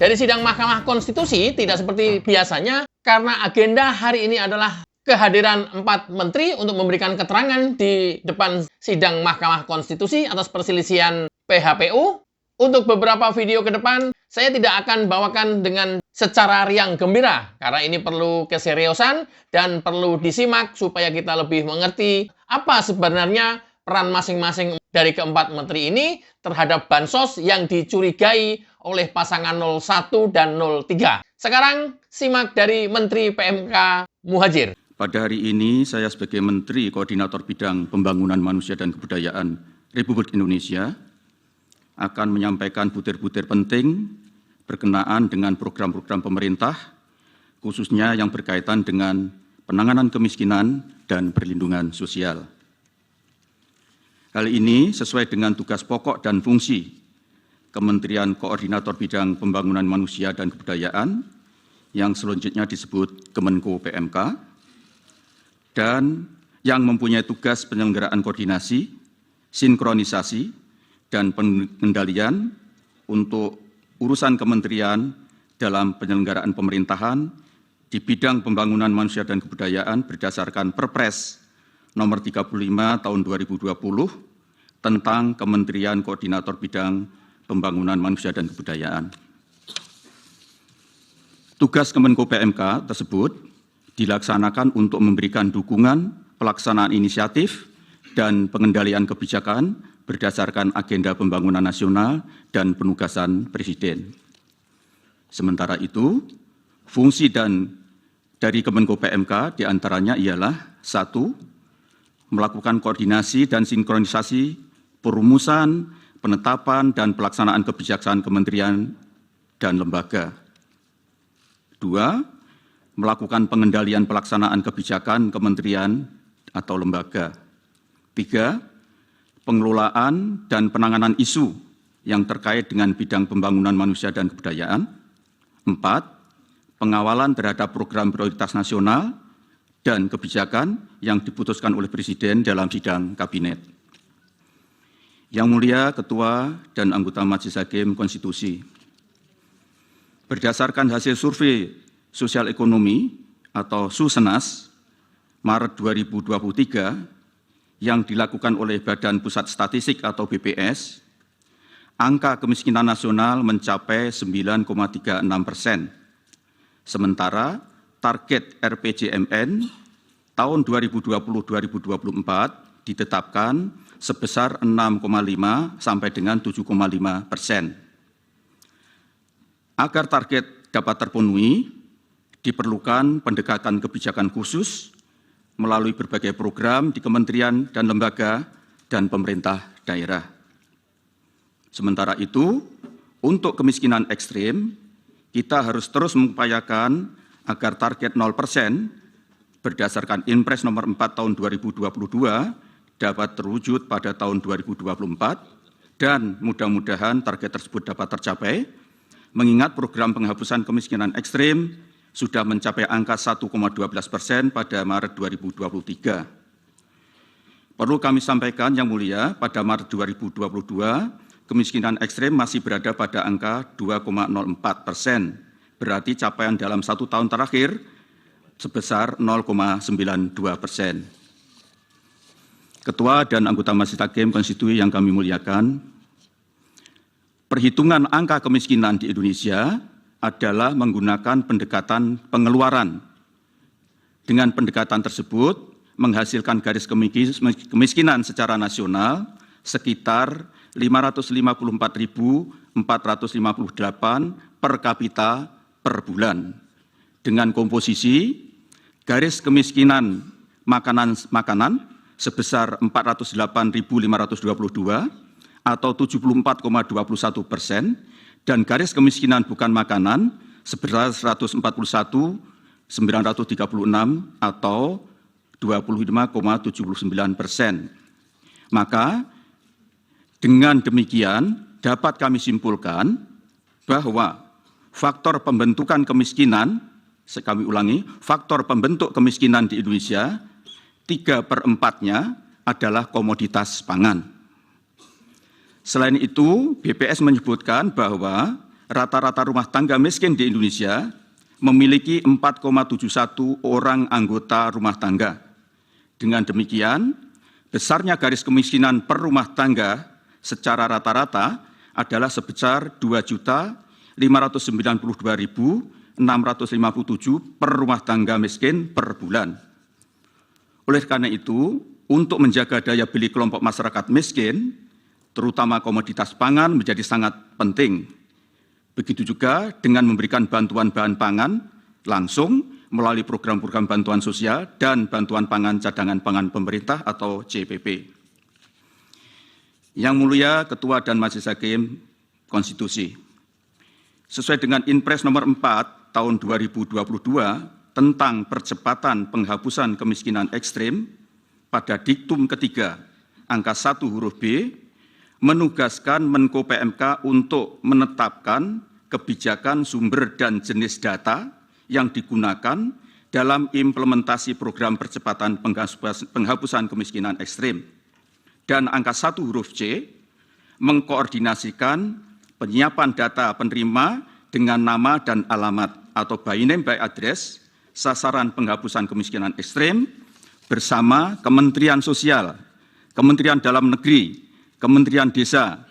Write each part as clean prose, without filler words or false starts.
Dari sidang Mahkamah Konstitusi tidak seperti biasanya karena agenda hari ini adalah kehadiran 4 menteri untuk memberikan keterangan di depan sidang Mahkamah Konstitusi atas perselisihan PHPU. Untuk beberapa video ke depan, saya tidak akan bawakan dengan secara riang gembira karena ini perlu keseriusan dan perlu disimak supaya kita lebih mengerti apa sebenarnya peran masing-masing dari keempat menteri ini terhadap bansos yang dicurigai oleh pasangan 01 dan 03. Sekarang simak dari Menteri PMK Muhadjir. Pada hari ini saya sebagai Menteri Koordinator Bidang Pembangunan Manusia dan Kebudayaan Republik Indonesia akan menyampaikan butir-butir penting berkenaan dengan program-program pemerintah, khususnya yang berkaitan dengan penanganan kemiskinan dan perlindungan sosial. Hal ini sesuai dengan tugas pokok dan fungsi Kementerian Koordinator Bidang Pembangunan Manusia dan Kebudayaan yang selanjutnya disebut Kemenko PMK dan yang mempunyai tugas penyelenggaraan koordinasi, sinkronisasi, dan pengendalian untuk urusan kementerian dalam penyelenggaraan pemerintahan di bidang pembangunan manusia dan kebudayaan berdasarkan Perpres nomor 35 tahun 2020 tentang Kementerian Koordinator Bidang Pembangunan Manusia dan Kebudayaan. Tugas Kemenko PMK tersebut dilaksanakan untuk memberikan dukungan pelaksanaan inisiatif dan pengendalian kebijakan berdasarkan agenda pembangunan nasional dan penugasan Presiden. Sementara itu, fungsi dari Kemenko PMK diantaranya ialah 1. Melakukan koordinasi dan sinkronisasi perumusan, penetapan, dan pelaksanaan kebijakan kementerian dan lembaga. 2. Melakukan pengendalian pelaksanaan kebijakan kementerian atau lembaga. 3. Pengelolaan dan penanganan isu yang terkait dengan bidang pembangunan manusia dan kebudayaan. 4. Pengawalan terhadap program prioritas nasional dan kebijakan yang diputuskan oleh Presiden dalam sidang kabinet. Yang Mulia Ketua dan anggota Majelis Hakim Konstitusi, berdasarkan hasil survei sosial ekonomi atau Susenas Maret 2023 yang dilakukan oleh Badan Pusat Statistik atau BPS, angka kemiskinan nasional mencapai 9,36%. Sementara target RPJMN tahun 2020-2024 ditetapkan sebesar 6,5 sampai dengan 7,5%. Agar target dapat terpenuhi, diperlukan pendekatan kebijakan khusus melalui berbagai program di kementerian dan lembaga dan pemerintah daerah. Sementara itu, untuk kemiskinan ekstrim, kita harus terus mengupayakan agar target 0% berdasarkan Inpres nomor 4 tahun 2022 dapat terwujud pada tahun 2024 dan mudah-mudahan target tersebut dapat tercapai, mengingat program penghapusan kemiskinan ekstrim sudah mencapai angka 1,12% pada Maret 2023. Perlu kami sampaikan yang mulia, pada Maret 2022, kemiskinan ekstrim masih berada pada angka 2,04%, berarti capaian dalam 1 tahun terakhir sebesar 0,92%. Ketua dan anggota Majelis Hakim Konstitusi yang kami muliakan, perhitungan angka kemiskinan di Indonesia adalah menggunakan pendekatan pengeluaran. Dengan pendekatan tersebut, menghasilkan garis kemiskinan secara nasional sekitar 554.458 per kapita per bulan. Dengan komposisi garis kemiskinan makanan sebesar 408.522 atau 74,21%, dan garis kemiskinan bukan makanan sebesar 141.936 atau 25,79%. Maka dengan demikian dapat kami simpulkan bahwa faktor pembentukan kemiskinan, kami ulangi, faktor pembentuk kemiskinan di Indonesia 3/4-nya adalah komoditas pangan. Selain itu, BPS menyebutkan bahwa rata-rata rumah tangga miskin di Indonesia memiliki 4,71 orang anggota rumah tangga. Dengan demikian, besarnya garis kemiskinan per rumah tangga secara rata-rata adalah sebesar 2.592.657 per rumah tangga miskin per bulan. Oleh karena itu, untuk menjaga daya beli kelompok masyarakat miskin, terutama komoditas pangan menjadi sangat penting. Begitu juga dengan memberikan bantuan bahan pangan langsung melalui program-program bantuan sosial dan bantuan pangan cadangan pangan pemerintah atau CPP. Yang Mulia Ketua dan Majelis Hakim Konstitusi, sesuai dengan Inpres nomor 4 tahun 2022 tentang percepatan penghapusan kemiskinan ekstrim, pada diktum ketiga angka 1 huruf B, menugaskan Menko PMK untuk menetapkan kebijakan sumber dan jenis data yang digunakan dalam implementasi program percepatan penghapusan kemiskinan ekstrim. Dan angka 1 huruf C, mengkoordinasikan penyiapan data penerima dengan nama dan alamat atau by name by address sasaran penghapusan kemiskinan ekstrim bersama Kementerian Sosial, Kementerian Dalam Negeri, Kementerian Desa,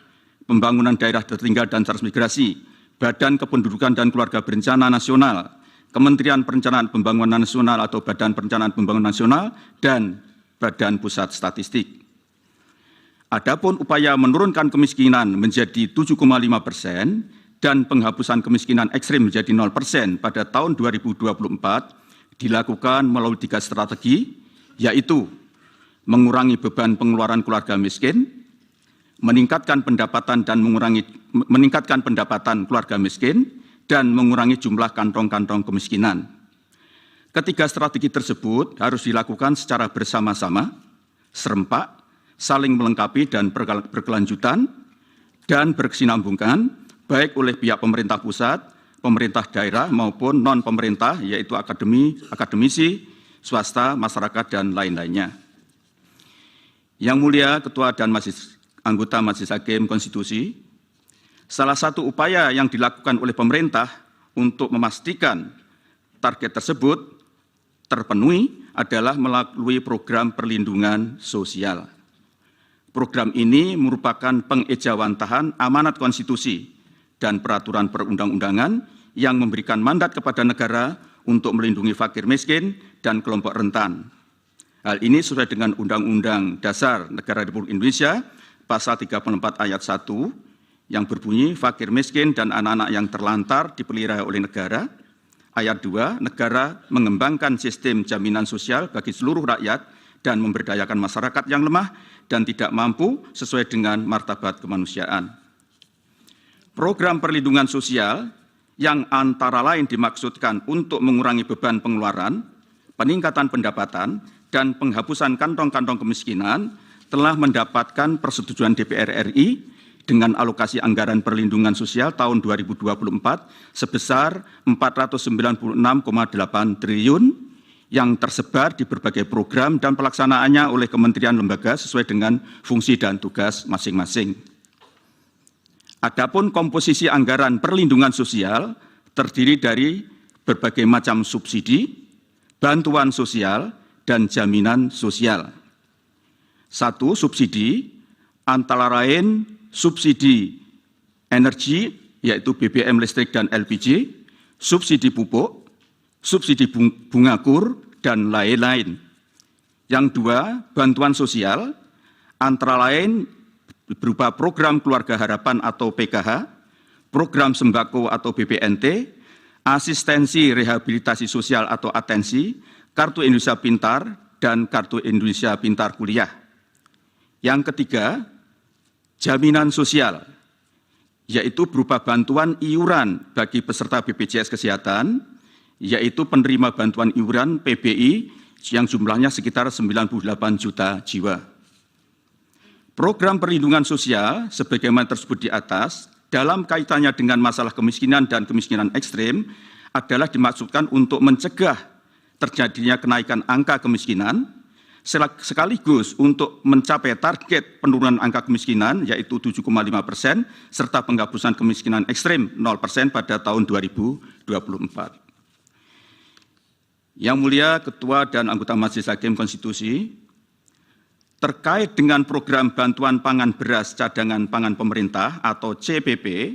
Pembangunan Daerah Tertinggal dan Transmigrasi, Badan Kependudukan dan Keluarga Berencana Nasional, Kementerian Perencanaan Pembangunan Nasional atau Badan Perencanaan Pembangunan Nasional, dan Badan Pusat Statistik. Adapun upaya menurunkan kemiskinan menjadi 7,5% dan penghapusan kemiskinan ekstrim menjadi 0% pada tahun 2024 dilakukan melalui 3 strategi, yaitu mengurangi beban pengeluaran keluarga miskin, meningkatkan pendapatan keluarga miskin, dan mengurangi jumlah kantong-kantong kemiskinan. Ketiga strategi tersebut harus dilakukan secara bersama-sama, serempak, saling melengkapi dan berkelanjutan, dan berkesinambungan, baik oleh pihak pemerintah pusat, pemerintah daerah maupun non-pemerintah, yaitu akademisi, swasta, masyarakat, dan lain-lainnya. Yang Mulia Ketua dan Anggota Majelis Hakim Konstitusi, salah satu upaya yang dilakukan oleh pemerintah untuk memastikan target tersebut terpenuhi adalah melalui program perlindungan sosial. Program ini merupakan pengejawantahan amanat konstitusi dan peraturan perundang-undangan yang memberikan mandat kepada negara untuk melindungi fakir miskin dan kelompok rentan. Hal ini sesuai dengan Undang-Undang Dasar Negara Republik Indonesia pasal 34 ayat 1 yang berbunyi fakir miskin dan anak-anak yang terlantar dipelihara oleh negara. Ayat 2, negara mengembangkan sistem jaminan sosial bagi seluruh rakyat dan memberdayakan masyarakat yang lemah dan tidak mampu sesuai dengan martabat kemanusiaan. Program perlindungan sosial yang antara lain dimaksudkan untuk mengurangi beban pengeluaran, peningkatan pendapatan, dan penghapusan kantong-kantong kemiskinan telah mendapatkan persetujuan DPR RI dengan alokasi anggaran perlindungan sosial tahun 2024 sebesar 496,8 triliun yang tersebar di berbagai program dan pelaksanaannya oleh kementerian lembaga sesuai dengan fungsi dan tugas masing-masing. Adapun komposisi anggaran perlindungan sosial terdiri dari berbagai macam subsidi, bantuan sosial, dan jaminan sosial. 1. Subsidi antara lain subsidi energi yaitu BBM listrik dan LPG, subsidi pupuk, subsidi bunga kur, dan lain-lain. Yang 2, bantuan sosial antara lain berupa program Keluarga Harapan atau PKH, program sembako atau BPNT, asistensi rehabilitasi sosial atau atensi, Kartu Indonesia Pintar, dan Kartu Indonesia Pintar Kuliah. Yang ketiga, jaminan sosial, yaitu berupa bantuan iuran bagi peserta BPJS Kesehatan, yaitu penerima bantuan iuran PBI yang jumlahnya sekitar 98 juta jiwa. Program perlindungan sosial sebagaimana tersebut di atas dalam kaitannya dengan masalah kemiskinan dan kemiskinan ekstrim adalah dimaksudkan untuk mencegah terjadinya kenaikan angka kemiskinan sekaligus untuk mencapai target penurunan angka kemiskinan yaitu 7,5% serta penghapusan kemiskinan ekstrim 0% pada tahun 2024. Yang Mulia Ketua dan anggota Majelis Hakim Konstitusi, terkait dengan program bantuan pangan beras cadangan pangan pemerintah atau CPP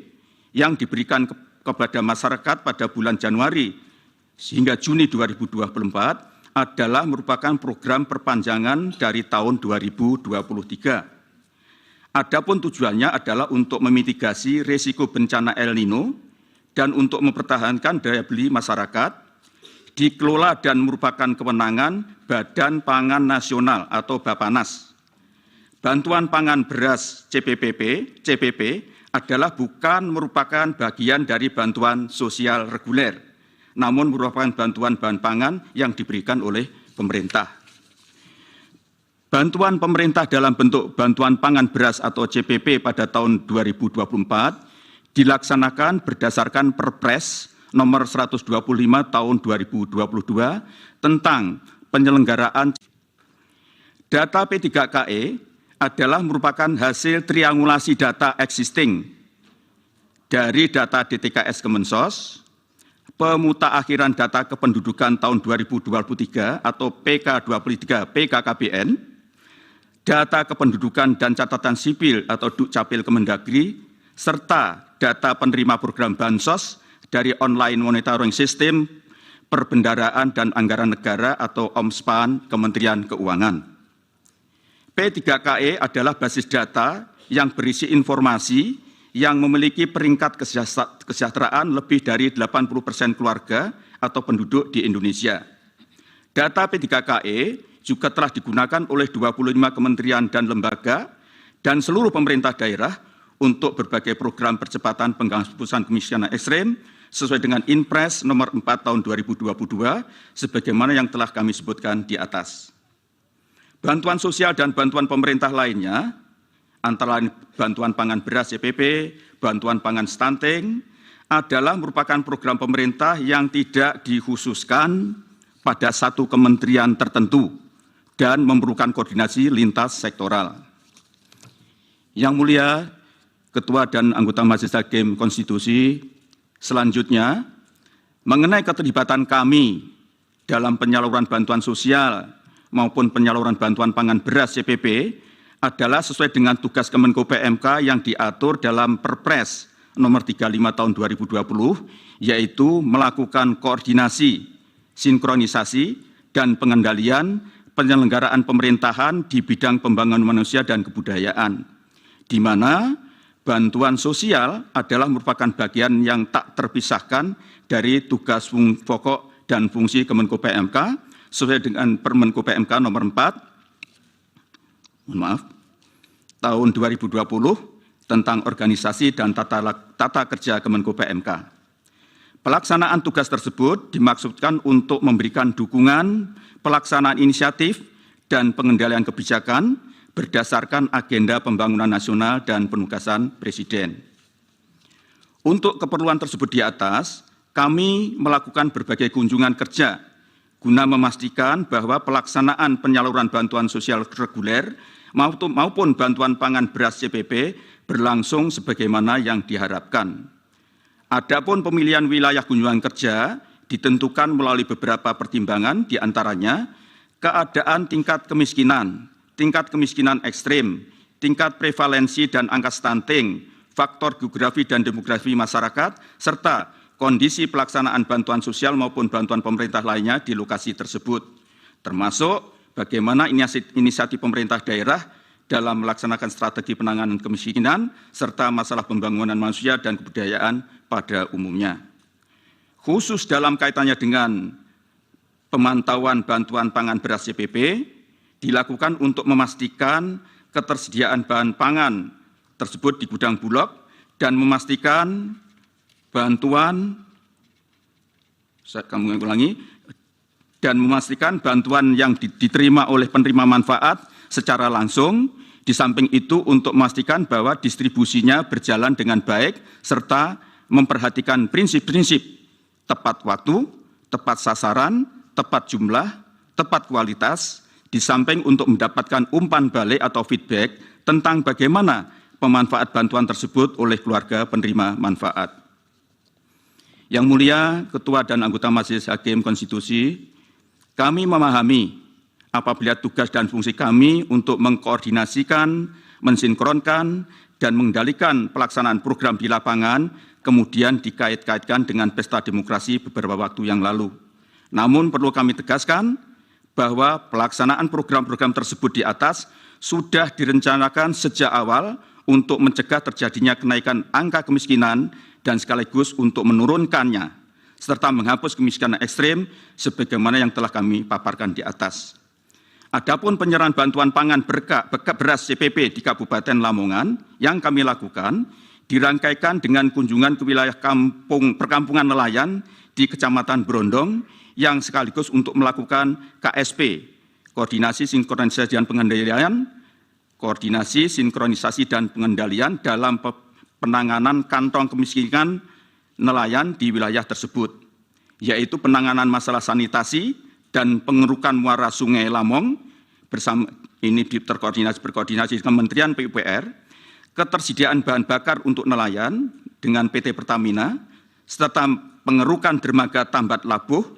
yang diberikan kepada masyarakat pada bulan Januari hingga Juni 2024 adalah merupakan program perpanjangan dari tahun 2023. Adapun tujuannya adalah untuk memitigasi risiko bencana El Nino dan untuk mempertahankan daya beli masyarakat, dikelola dan merupakan kewenangan Badan Pangan Nasional atau Bapanas. Bantuan pangan beras CPP adalah bukan merupakan bagian dari bantuan sosial reguler, namun merupakan bantuan bahan pangan yang diberikan oleh pemerintah. Bantuan pemerintah dalam bentuk bantuan pangan beras atau CPP pada tahun 2024 dilaksanakan berdasarkan Perpres nomor 125 tahun 2022 tentang penyelenggaraan. Data P3KE adalah merupakan hasil triangulasi data existing dari data DTKS Kemensos, pemutakhiran data kependudukan tahun 2023 atau PK23 PKKBN, data kependudukan dan catatan sipil atau Dukcapil Kemendagri, serta data penerima program Bansos dari Online Monitoring System Perbendaraan dan Anggaran Negara atau OMSPAN Kementerian Keuangan. P3KE adalah basis data yang berisi informasi yang memiliki peringkat kesejahteraan lebih dari 80% keluarga atau penduduk di Indonesia. Data P3KE juga telah digunakan oleh 25 kementerian dan lembaga dan seluruh pemerintah daerah untuk berbagai program percepatan penghapusan kemiskinan ekstrem sesuai dengan Inpres nomor 4 tahun 2022 sebagaimana yang telah kami sebutkan di atas. Bantuan sosial dan bantuan pemerintah lainnya antara lain bantuan pangan beras CPP, bantuan pangan stunting, adalah merupakan program pemerintah yang tidak dikhususkan pada satu kementerian tertentu dan memerlukan koordinasi lintas sektoral. Yang Mulia Ketua dan anggota Majelis Hakim Konstitusi, selanjutnya mengenai keterlibatan kami dalam penyaluran bantuan sosial maupun penyaluran bantuan pangan beras CPP adalah sesuai dengan tugas Kemenko PMK yang diatur dalam Perpres nomor 35 tahun 2020, yaitu melakukan koordinasi, sinkronisasi, dan pengendalian penyelenggaraan pemerintahan di bidang pembangunan manusia dan kebudayaan, di mana bantuan sosial adalah merupakan bagian yang tak terpisahkan dari tugas pokok dan fungsi Kemenko PMK sesuai dengan Permenko PMK nomor 4 tahun 2020 tentang organisasi dan tata kerja Kemenko PMK. Pelaksanaan tugas tersebut dimaksudkan untuk memberikan dukungan pelaksanaan inisiatif dan pengendalian kebijakan berdasarkan agenda pembangunan nasional dan penugasan Presiden. Untuk keperluan tersebut di atas, kami melakukan berbagai kunjungan kerja guna memastikan bahwa pelaksanaan penyaluran bantuan sosial reguler maupun bantuan pangan beras CPP berlangsung sebagaimana yang diharapkan. Adapun pemilihan wilayah kunjungan kerja ditentukan melalui beberapa pertimbangan, di antaranya keadaan tingkat kemiskinan ekstrim, tingkat prevalensi dan angka stunting, faktor geografi dan demografi masyarakat, serta kondisi pelaksanaan bantuan sosial maupun bantuan pemerintah lainnya di lokasi tersebut, termasuk bagaimana inisiatif pemerintah daerah dalam melaksanakan strategi penanganan kemiskinan serta masalah pembangunan manusia dan kebudayaan pada umumnya. Khusus dalam kaitannya dengan pemantauan bantuan pangan beras CPP dilakukan untuk memastikan ketersediaan bahan pangan tersebut di gudang Bulog dan memastikan bantuan yang diterima oleh penerima manfaat secara langsung, di samping itu untuk memastikan bahwa distribusinya berjalan dengan baik serta memperhatikan prinsip-prinsip tepat waktu, tepat sasaran, tepat jumlah, tepat kualitas, di samping untuk mendapatkan umpan balik atau feedback tentang bagaimana pemanfaat bantuan tersebut oleh keluarga penerima manfaat. Yang mulia Ketua dan anggota Majelis Hakim Konstitusi, kami memahami apabila tugas dan fungsi kami untuk mengkoordinasikan, mensinkronkan, dan mengendalikan pelaksanaan program di lapangan kemudian dikait-kaitkan dengan pesta demokrasi beberapa waktu yang lalu. Namun perlu kami tegaskan bahwa pelaksanaan program-program tersebut di atas sudah direncanakan sejak awal untuk mencegah terjadinya kenaikan angka kemiskinan dan sekaligus untuk menurunkannya, serta menghapus kemiskinan ekstrem sebagaimana yang telah kami paparkan di atas. Adapun penyerahan bantuan pangan beras CPP di Kabupaten Lamongan yang kami lakukan dirangkaikan dengan kunjungan ke wilayah perkampungan nelayan di Kecamatan Brondong yang sekaligus untuk melakukan KSP, Koordinasi Sinkronisasi dan Pengendalian, Koordinasi Sinkronisasi dan Pengendalian dalam penanganan kantong kemiskinan nelayan di wilayah tersebut, yaitu penanganan masalah sanitasi dan pengerukan muara Sungai Lamong, bersama ini berkoordinasi dengan Kementerian PUPR, ketersediaan bahan bakar untuk nelayan dengan PT Pertamina, serta pengerukan dermaga Tambat Labuh,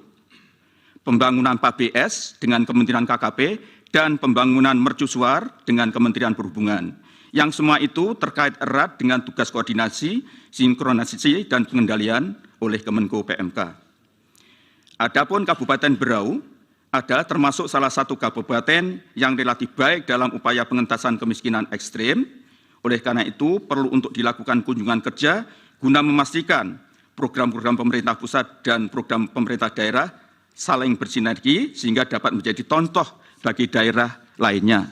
pembangunan PABS dengan Kementerian KKP, dan pembangunan mercusuar dengan Kementerian Perhubungan. Yang semua itu terkait erat dengan tugas koordinasi, sinkronisasi, dan pengendalian oleh Kemenko PMK. Adapun Kabupaten Berau adalah termasuk salah satu kabupaten yang relatif baik dalam upaya pengentasan kemiskinan ekstrem. Oleh karena itu, perlu untuk dilakukan kunjungan kerja guna memastikan program-program pemerintah pusat dan program pemerintah daerah saling bersinergi sehingga dapat menjadi contoh bagi daerah lainnya.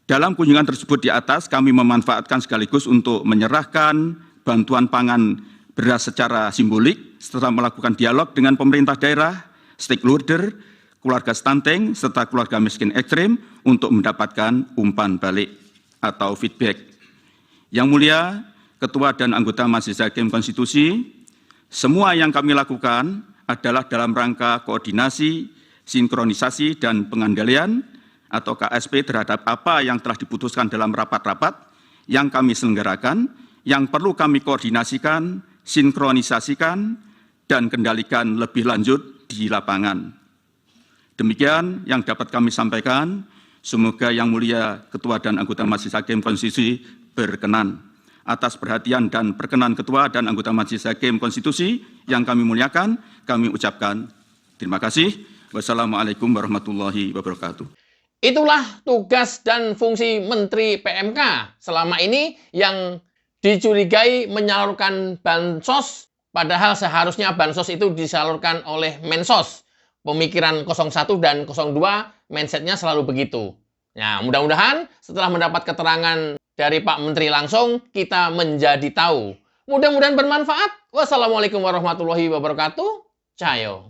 Dalam kunjungan tersebut di atas, kami memanfaatkan sekaligus untuk menyerahkan bantuan pangan beras secara simbolik, serta melakukan dialog dengan pemerintah daerah, stakeholder, keluarga stunting, serta keluarga miskin ekstrem untuk mendapatkan umpan balik atau feedback. Yang mulia, Ketua dan anggota Majelis Hakim Konstitusi, semua yang kami lakukan adalah dalam rangka koordinasi, sinkronisasi, dan pengendalian atau KSP terhadap apa yang telah diputuskan dalam rapat-rapat yang kami selenggarakan, yang perlu kami koordinasikan, sinkronisasikan, dan kendalikan lebih lanjut di lapangan. Demikian yang dapat kami sampaikan. Semoga Yang Mulia Ketua dan anggota Majelis Hakim Konstitusi berkenan. Atas perhatian dan perkenan Ketua dan anggota Majelis Hakim Konstitusi yang kami muliakan, kami ucapkan terima kasih. Wassalamualaikum warahmatullahi wabarakatuh. Itulah tugas dan fungsi Menteri PMK selama ini yang dicurigai menyalurkan bansos, padahal seharusnya bansos itu disalurkan oleh Mensos. Pemikiran 01 dan 02 mindsetnya selalu begitu. Nah, mudah-mudahan setelah mendapat keterangan dari Pak Menteri langsung, kita menjadi tahu. Mudah-mudahan bermanfaat. Wassalamualaikum warahmatullahi wabarakatuh. Cayo.